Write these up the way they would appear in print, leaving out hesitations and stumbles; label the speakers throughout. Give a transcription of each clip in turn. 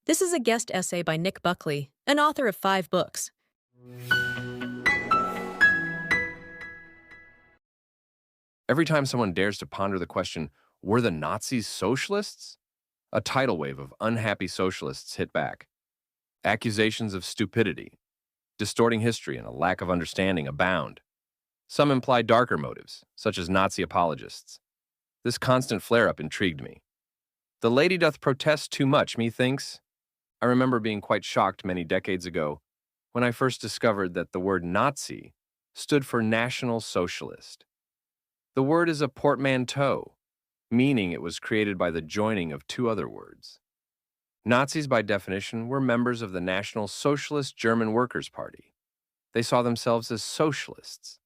Speaker 1: This is a guest essay by Nick Buckley, an author of 5 books.
Speaker 2: Every time someone dares to ponder the question, were the Nazis socialists? A tidal wave of unhappy socialists hit back. Accusations of stupidity, distorting history, and a lack of understanding abound. Some imply darker motives, such as Nazi apologists. This constant flare-up intrigued me. The lady doth protest too much, methinks. I remember being quite shocked many decades ago when I first discovered that the word Nazi stood for National Socialist. The word is a portmanteau, meaning it was created by the joining of two other words. Nazis, by definition, were members of the National Socialist German Workers' Party. They saw themselves as socialists.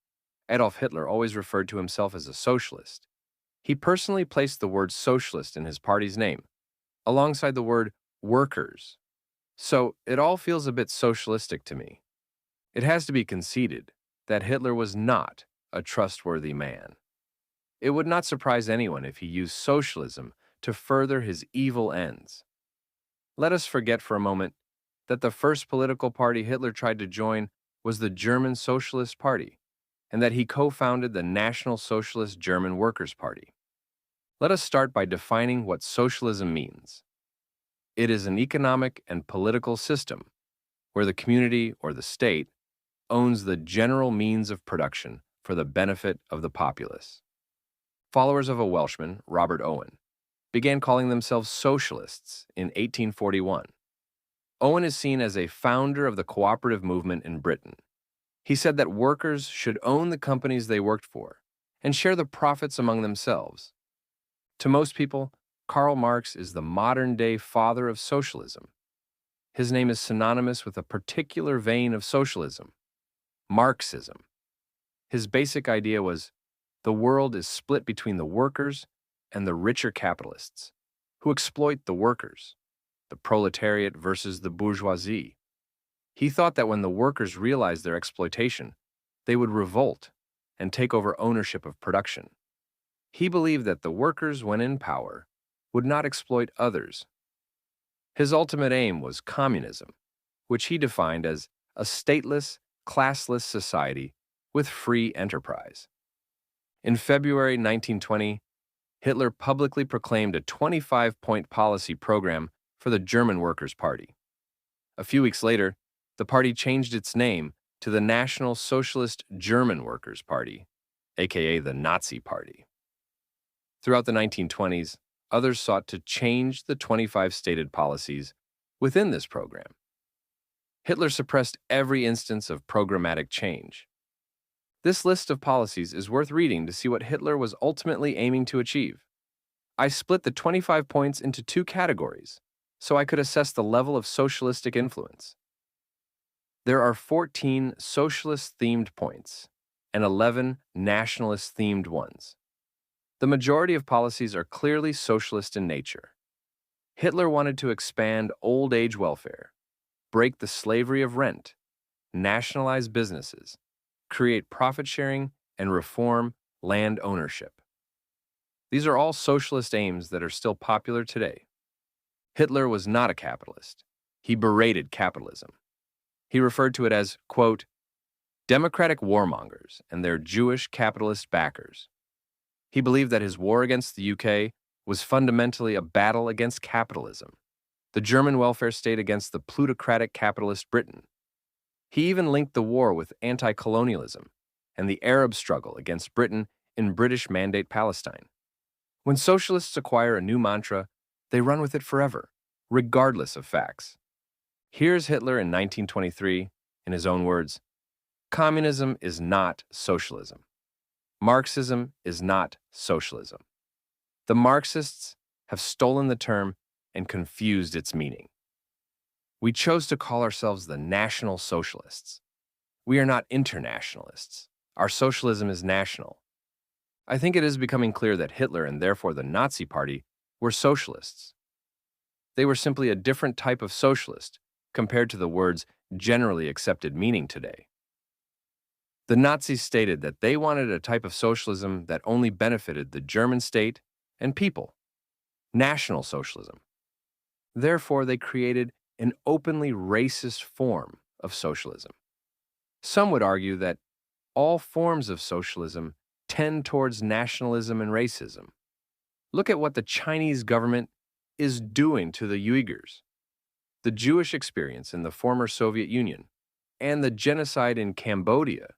Speaker 2: Adolf Hitler always referred to himself as a socialist. He personally placed the word socialist in his party's name, alongside the word workers. So it all feels a bit socialistic to me. It has to be conceded that Hitler was not a trustworthy man. It would not surprise anyone if he used socialism to further his evil ends. Let us forget for a moment that the first political party Hitler tried to join was the German Socialist Party, and that he co-founded the National Socialist German Workers' Party. Let us start by defining what socialism means. It is an economic and political system where the community or the state owns the general means of production for the benefit of the populace. Followers of a Welshman, Robert Owen, began calling themselves socialists in 1841. Owen is seen as a founder of the cooperative movement in Britain. He said that workers should own the companies they worked for and share the profits among themselves. To most people, Karl Marx is the modern-day father of socialism. His name is synonymous with a particular vein of socialism, Marxism. His basic idea was the world is split between the workers and the richer capitalists, who exploit the workers, the proletariat versus the bourgeoisie. He thought that when the workers realized their exploitation, they would revolt and take over ownership of production. He believed that the workers, when in power, would not exploit others. His ultimate aim was communism, which he defined as a stateless, classless society with free enterprise. In February 1920, Hitler publicly proclaimed a 25-point policy program for the German Workers' Party. A few weeks later, the party changed its name to the National Socialist German Workers' Party, aka the Nazi Party. Throughout the 1920s, others sought to change the 25 stated policies within this program. Hitler suppressed every instance of programmatic change. This list of policies is worth reading to see what Hitler was ultimately aiming to achieve. I split the 25 points into 2 categories so I could assess the level of socialistic influence. There are 14 socialist-themed points and 11 nationalist-themed ones. The majority of policies are clearly socialist in nature. Hitler wanted to expand old age welfare, break the slavery of rent, nationalize businesses, create profit sharing, and reform land ownership. These are all socialist aims that are still popular today. Hitler was not a capitalist. He berated capitalism. He referred to it as, quote, democratic warmongers and their Jewish capitalist backers. He believed that his war against the UK was fundamentally a battle against capitalism, the German welfare state against the plutocratic capitalist Britain. He even linked the war with anti-colonialism and the Arab struggle against Britain in British Mandate Palestine. When socialists acquire a new mantra, they run with it forever, regardless of facts. Here's Hitler in 1923, in his own words, communism is not socialism. Marxism is not socialism. The Marxists have stolen the term and confused its meaning. We chose to call ourselves the National Socialists. We are not internationalists. Our socialism is national. I think it is becoming clear that Hitler and therefore the Nazi Party were socialists. They were simply a different type of socialist compared to the word's generally accepted meaning today. The Nazis stated that they wanted a type of socialism that only benefited the German state and people, National Socialism. Therefore, they created an openly racist form of socialism. Some would argue that all forms of socialism tend towards nationalism and racism. Look at what the Chinese government is doing to the Uyghurs, the Jewish experience in the former Soviet Union, and the genocide in Cambodia,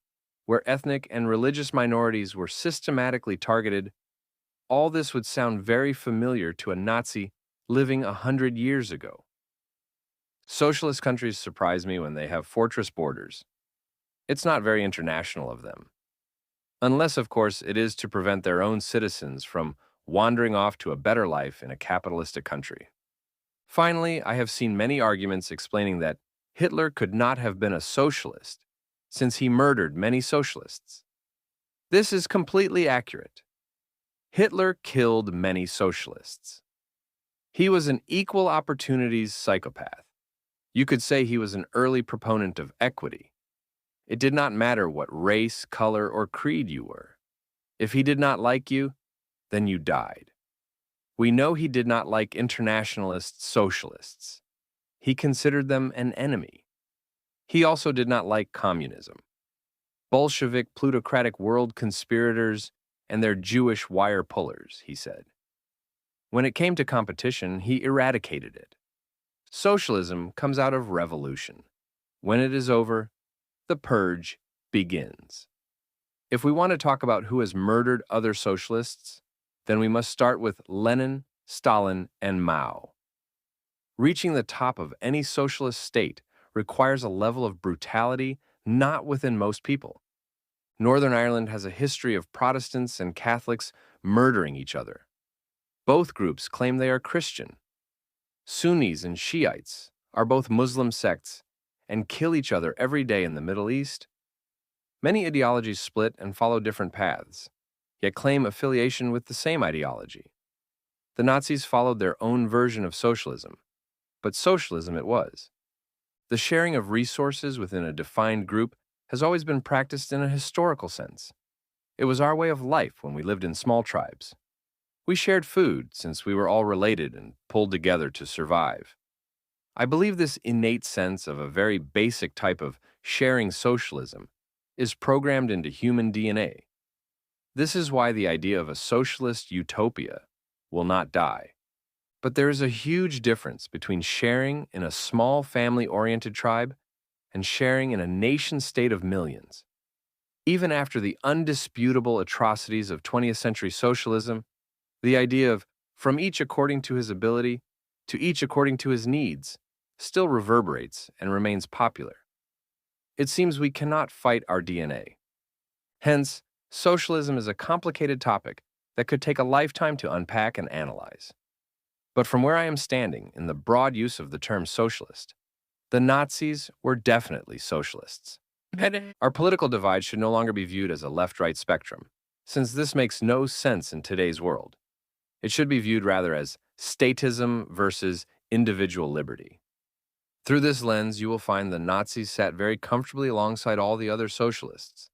Speaker 2: where ethnic and religious minorities were systematically targeted. All this would sound very familiar to a Nazi living 100 years ago. Socialist countries surprise me when they have fortress borders. It's not very international of them. Unless, of course, it is to prevent their own citizens from wandering off to a better life in a capitalistic country. Finally, I have seen many arguments explaining that Hitler could not have been a socialist since he murdered many socialists. This is completely accurate. Hitler killed many socialists. He was an equal opportunities psychopath. You could say he was an early proponent of equity. It did not matter what race, color, or creed you were. If he did not like you, then you died. We know he did not like internationalist socialists. He considered them an enemy. He also did not like communism, Bolshevik plutocratic world conspirators, and their Jewish wire pullers, he said. When it came to competition, he eradicated it. Socialism comes out of revolution. When it is over, the purge begins. If we want to talk about who has murdered other socialists, then we must start with Lenin, Stalin, and Mao. Reaching the top of any socialist state requires a level of brutality not within most people. Northern Ireland has a history of Protestants and Catholics murdering each other. Both groups claim they are Christian. Sunnis and Shiites are both Muslim sects and kill each other every day in the Middle East. Many ideologies split and follow different paths, yet claim affiliation with the same ideology. The Nazis followed their own version of socialism, but socialism it was. The sharing of resources within a defined group has always been practiced in a historical sense. It was our way of life when we lived in small tribes. We shared food since we were all related and pulled together to survive. I believe this innate sense of a very basic type of sharing socialism is programmed into human DNA. This is why the idea of a socialist utopia will not die. But there is a huge difference between sharing in a small family-oriented tribe and sharing in a nation-state of millions. Even after the undisputable atrocities of 20th century socialism, the idea of from each according to his ability to each according to his needs still reverberates and remains popular. It seems we cannot fight our DNA. Hence, socialism is a complicated topic that could take a lifetime to unpack and analyze. But from where I am standing in the broad use of the term socialist, the Nazis were definitely socialists. Our political divide should no longer be viewed as a left-right spectrum, since this makes no sense in today's world. It should be viewed rather as statism versus individual liberty. Through this lens, you will find the Nazis sat very comfortably alongside all the other socialists.